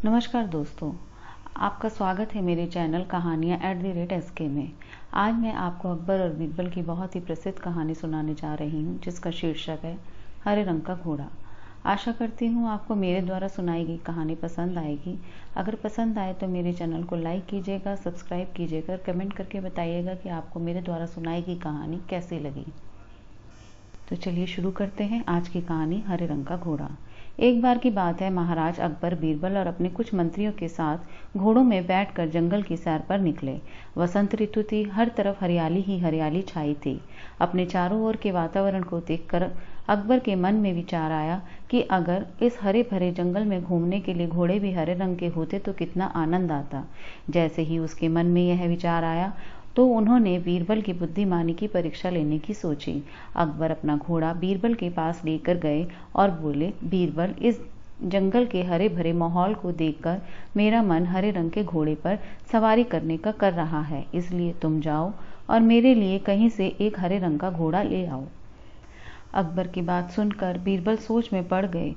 नमस्कार दोस्तों, आपका स्वागत है मेरे चैनल कहानियाँ @SK में। आज मैं आपको अकबर और बीरबल की बहुत ही प्रसिद्ध कहानी सुनाने जा रही हूँ, जिसका शीर्षक है हरे रंग का घोड़ा। आशा करती हूँ आपको मेरे द्वारा सुनाई गई कहानी पसंद आएगी। अगर पसंद आए तो मेरे चैनल को लाइक कीजिएगा, सब्सक्राइब कीजिएगा, कमेंट करके बताइएगा कि आपको मेरे द्वारा सुनाई गई कहानी कैसी लगी। तो चलिए शुरू करते हैं आज की कहानी हरे रंग का घोड़ा। एक बार की बात है, महाराज अकबर बीरबल और अपने कुछ मंत्रियों के साथ घोड़ों में बैठकर जंगल की सैर पर निकले। वसंत ऋतु थी, हर तरफ हरियाली ही हरियाली छाई थी। अपने चारों ओर के वातावरण को देखकर अकबर के मन में विचार आया कि अगर इस हरे भरे जंगल में घूमने के लिए घोड़े भी हरे रंग के होते तो कितना आनंद आता। जैसे ही उसके मन में यह विचार आया तो उन्होंने बीरबल की बुद्धिमानी की परीक्षा लेने की सोची। अकबर अपना घोड़ा बीरबल के पास लेकर गए और बोले, बीरबल, इस जंगल के हरे भरे माहौल को देखकर मेरा मन हरे रंग के घोड़े पर सवारी करने का कर रहा है, इसलिए तुम जाओ और मेरे लिए कहीं से एक हरे रंग का घोड़ा ले आओ। अकबर की बात सुनकर बीरबल सोच में पड़ गए।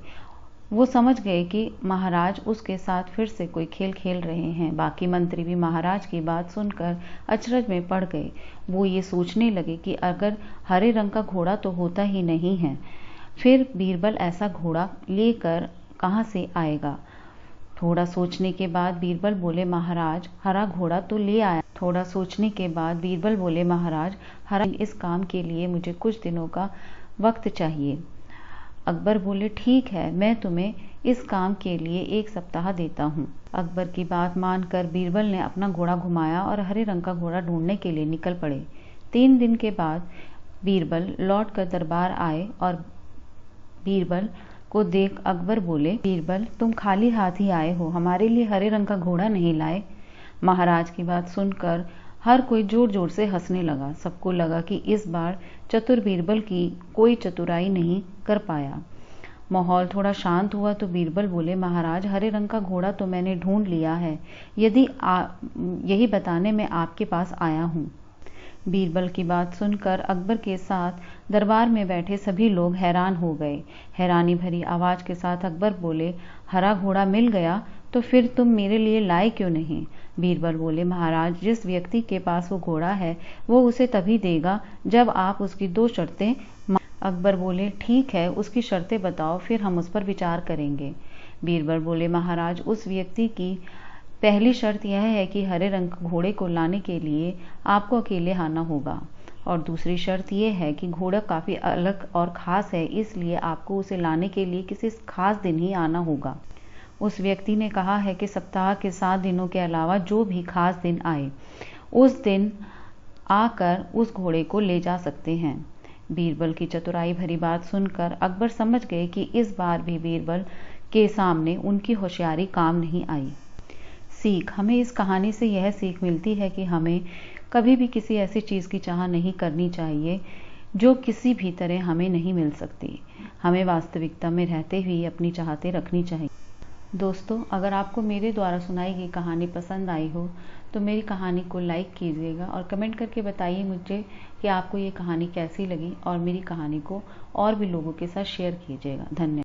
वो समझ गए कि महाराज उसके साथ फिर से कोई खेल खेल रहे हैं। बाकी मंत्री भी महाराज की बात सुनकर अचरज में पड़ गए। वो ये सोचने लगे कि अगर हरे रंग का घोड़ा तो होता ही नहीं है, फिर बीरबल ऐसा घोड़ा लेकर कहाँ से आएगा। थोड़ा सोचने के बाद बीरबल बोले, महाराज हरा घोड़ा तो ले आया। थोड़ा सोचने के बाद बीरबल बोले, महाराज हरा, इस काम के लिए मुझे कुछ दिनों का वक्त चाहिए। अकबर बोले, ठीक है, मैं तुम्हें इस काम के लिए 1 सप्ताह देता हूँ। अकबर की बात मानकर बीरबल ने अपना घोड़ा घुमाया और हरे रंग का घोड़ा ढूंढने के लिए निकल पड़े। 3 दिन के बाद बीरबल लौट कर दरबार आए और बीरबल को देख अकबर बोले, बीरबल, तुम खाली हाथ ही आए हो, हमारे लिए हरे रंग का घोड़ा नहीं लाए। महाराज की बात सुनकर हर कोई जोर जोर से हंसने लगा। सबको लगा कि इस बार चतुर बीरबल की कोई चतुराई नहीं कर पाया। माहौल थोड़ा शांत हुआ तो बीरबल बोले, महाराज हरे रंग का घोड़ा तो मैंने ढूंढ लिया है, यही बताने में आपके पास आया हूँ। बीरबल की बात सुनकर अकबर के साथ दरबार में बैठे सभी लोग हैरान हो गए। हैरानी भरी आवाज के साथ अकबर बोले, हरा घोड़ा मिल गया तो फिर तुम मेरे लिए लाए क्यों नहीं। बीरबल बोले, महाराज जिस व्यक्ति के पास वो घोड़ा है वो उसे तभी देगा जब आप उसकी 2 शर्तें। अकबर बोले, ठीक है, उसकी शर्तें बताओ, फिर हम उस पर विचार करेंगे। बीरबल बोले, महाराज उस व्यक्ति की पहली शर्त यह है कि हरे रंग घोड़े को लाने के लिए आपको अकेले आना होगा, और दूसरी शर्त यह है कि घोड़ा काफी अलग और खास है, इसलिए आपको उसे लाने के लिए किसी खास दिन ही आना होगा। उस व्यक्ति ने कहा है कि सप्ताह के 7 दिनों के अलावा जो भी खास दिन आए उस दिन आकर उस घोड़े को ले जा सकते हैं। बीरबल की चतुराई भरी बात सुनकर अकबर समझ गए कि इस बार भी बीरबल के सामने उनकी होशियारी काम नहीं आई। सीख, हमें इस कहानी से यह सीख मिलती है कि हमें कभी भी किसी ऐसी चीज़ की चाह नहीं करनी चाहिए जो किसी भी तरह हमें नहीं मिल सकती। हमें वास्तविकता में रहते हुए अपनी चाहतें रखनी चाहिए। दोस्तों, अगर आपको मेरे द्वारा सुनाई गई कहानी पसंद आई हो तो मेरी कहानी को लाइक कीजिएगा और कमेंट करके बताइए मुझे कि आपको ये कहानी कैसी लगी, और मेरी कहानी को और भी लोगों के साथ शेयर कीजिएगा। धन्यवाद।